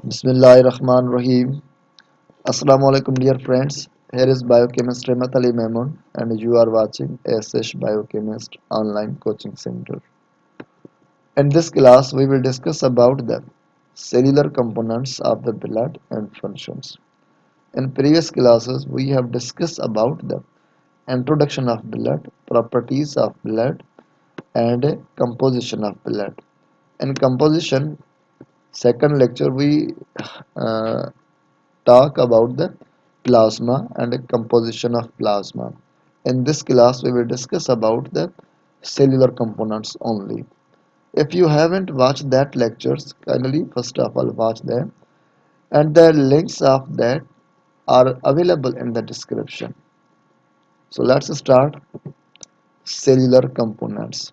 Bismillahirrahmanirrahim. Assalamu alaikum, dear friends. Here is biochemist Remat Ali Memon, and you are watching ASH Biochemist Online Coaching Center. In this class, we will discuss about the cellular components of the blood and functions. In previous classes, we have discussed about the introduction of blood, properties of blood, and composition of blood. In composition, second lecture, we uh, talk about the plasma and the composition of plasma. In this class, we will discuss about the cellular components only. If you haven't watched that lectures, kindly first of all watch them, and the links of that are available in the description. So let's start cellular components.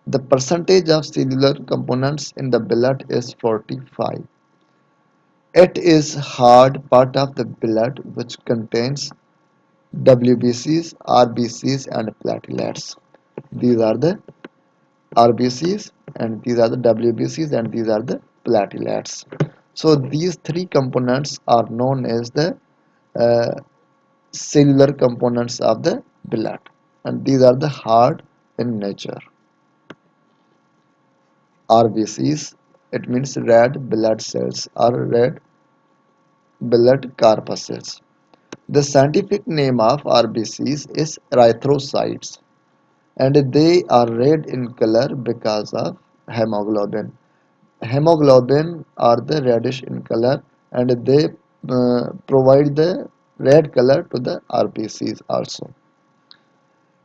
The percentage of cellular components in the blood is 45. It is hard part of the blood which contains WBCs, RBCs and platelets. These are the RBCs and these are the WBCs and these are the platelets. So these three components are known as the uh, cellular components of the blood, and these are the hard in nature. RBCs, it means red blood cells or red blood corpuscles. The scientific name of RBCs is erythrocytes, and they are red in color because of hemoglobin. Hemoglobin are the reddish in color, and they provide the red color to the RBCs also.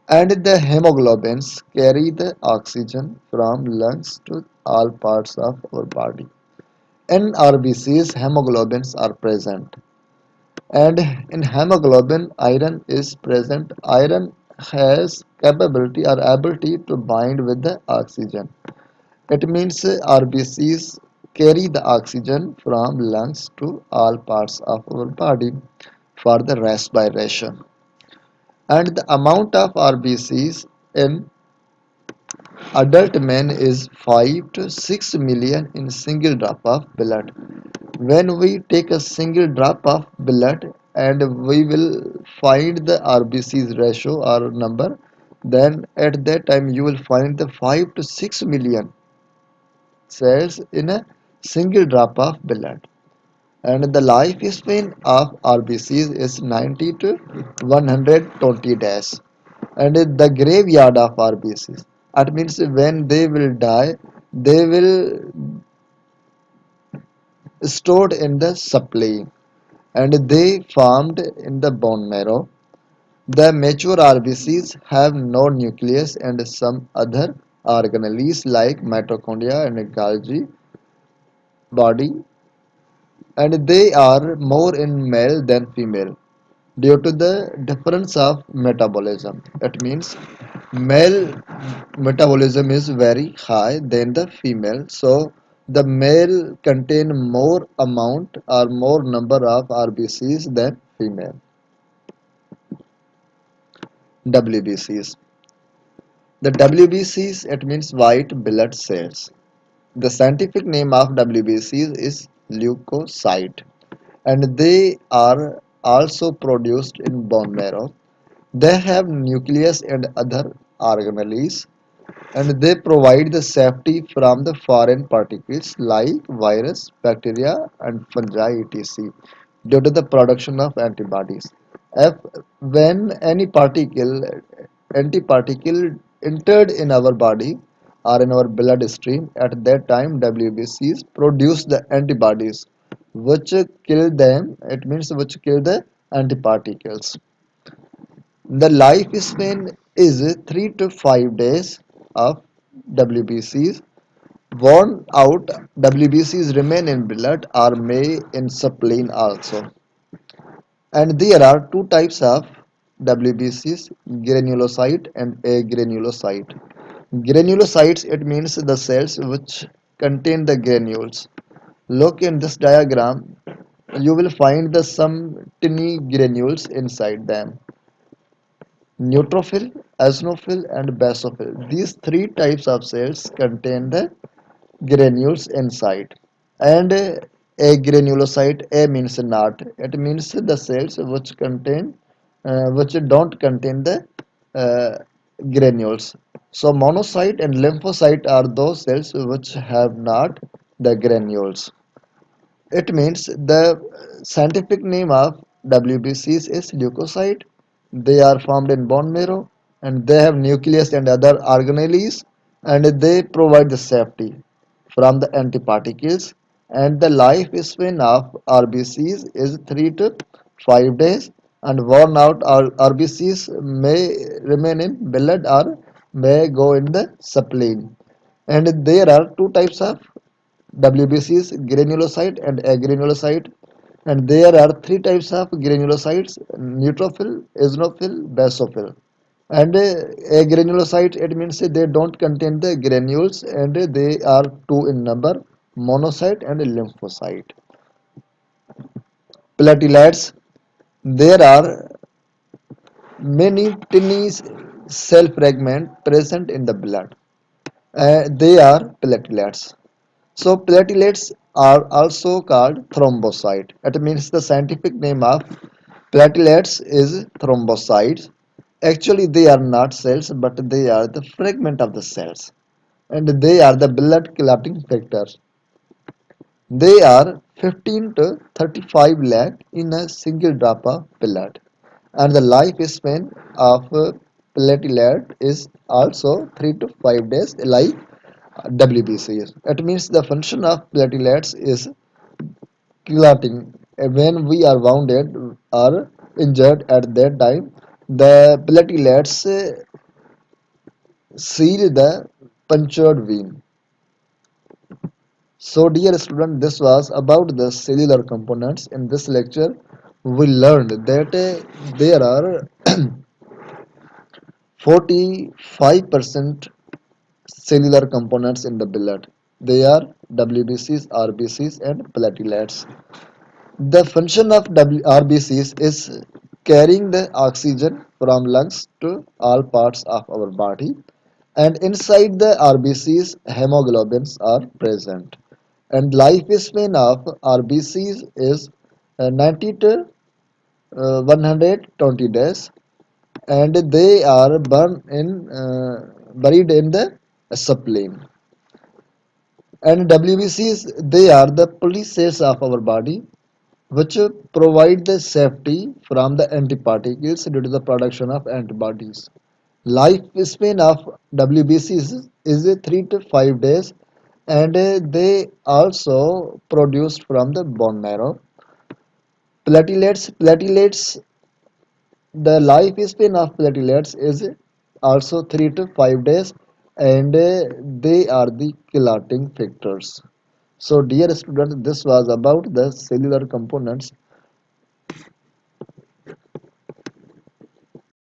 And the hemoglobins carry the oxygen from lungs to all parts of our body. In RBCs, hemoglobins are present, and in hemoglobin, iron is present. Iron has capability or ability to bind with the oxygen. It means RBCs carry the oxygen from lungs to all parts of our body for the respiration. And the amount of RBCs in adult men is 5 to 6 million in single drop of blood. When we take a single drop of blood and we will find the RBCs ratio or number, then at that time you will find the 5 to 6 million cells in a single drop of blood, and the lifespan of RBCs is 90 to 120 days. And the graveyard of RBCs, that means when they will die, they will stored in the supply, and they formed in the bone marrow. The mature RBCs have no nucleus and some other organelles like mitochondria and Golgi body, and they are more in male than female due to the difference of metabolism. It means male metabolism is very high than the female, so the male contain more amount or more number of RBCs than female. WBCs. The WBCs, it means white blood cells. The scientific name of WBCs is leukocyte, and they are also produced in bone marrow. They have nucleus and other organelles, and they provide the safety from the foreign particles like virus, bacteria, and fungi, etc. due to the production of antibodies. If when any antiparticle entered in our body or in our bloodstream, at that time WBCs produce the antibodies which kill them. It means which kill the antiparticles. The lifespan is 3 to 5 days of WBCs. Worn out WBCs remain in blood or may in spleen also. And there are two types of WBCs, granulocyte and agranulocyte. Granulocytes, it means the cells which contain the granules. Look in this diagram, you will find the some tiny granules inside them. Neutrophil, eosinophil and basophil. These three types of cells contain the granules inside. And Agranulocyte, A means not. It means the cells which don't contain the uh, granules. So monocyte and lymphocyte are those cells which have not the granules. It means the scientific name of WBCs is leukocyte. They are formed in bone marrow and they have nucleus and other organelles and they provide the safety from the antiparticles, and the lifespan of RBCs is 3 to 5 days, and worn out RBCs may remain in blood or may go in the spleen. And there are two types of WBCs, granulocyte and agranulocyte, and there are three types of granulocytes: neutrophil, eosinophil, basophil. And agranulocyte, it means they don't contain the granules and they are two in number: monocyte and lymphocyte. Platelets, there are many tiny cell fragments present in the blood. They are platelets. So platelets are also called thrombocyte. It means the scientific name of platelets is thrombocytes. Actually, they are not cells, but they are the fragment of the cells, and they are the blood clotting factors. They are 15 to 35 lakh in a single drop of blood, and the lifespan of platelet is also 3 to 5 days, like WBC. It means the function of platelets is clotting. When we are wounded or injured at that time, the platelets seal the punctured vein. So, dear student, this was about the cellular components. In this lecture, we learned that there are 45% cellular components in the blood. They are WBCs, RBCs, and platelets. The function of RBCs is carrying the oxygen from lungs to all parts of our body, and inside the RBCs, hemoglobins are present. And lifespan of RBCs is 90 to 120 days, and they are buried in the spleen. And WBCs, they are the police cells of our body which provide the safety from the antiparticles due to the production of antibodies. Lifespan of WBCs is 3 to 5 days, and they also produced from the bone marrow. Platelets, the lifespan of platelets is also 3 to 5 days, and they are the clotting factors. So dear students, this was about the cellular components.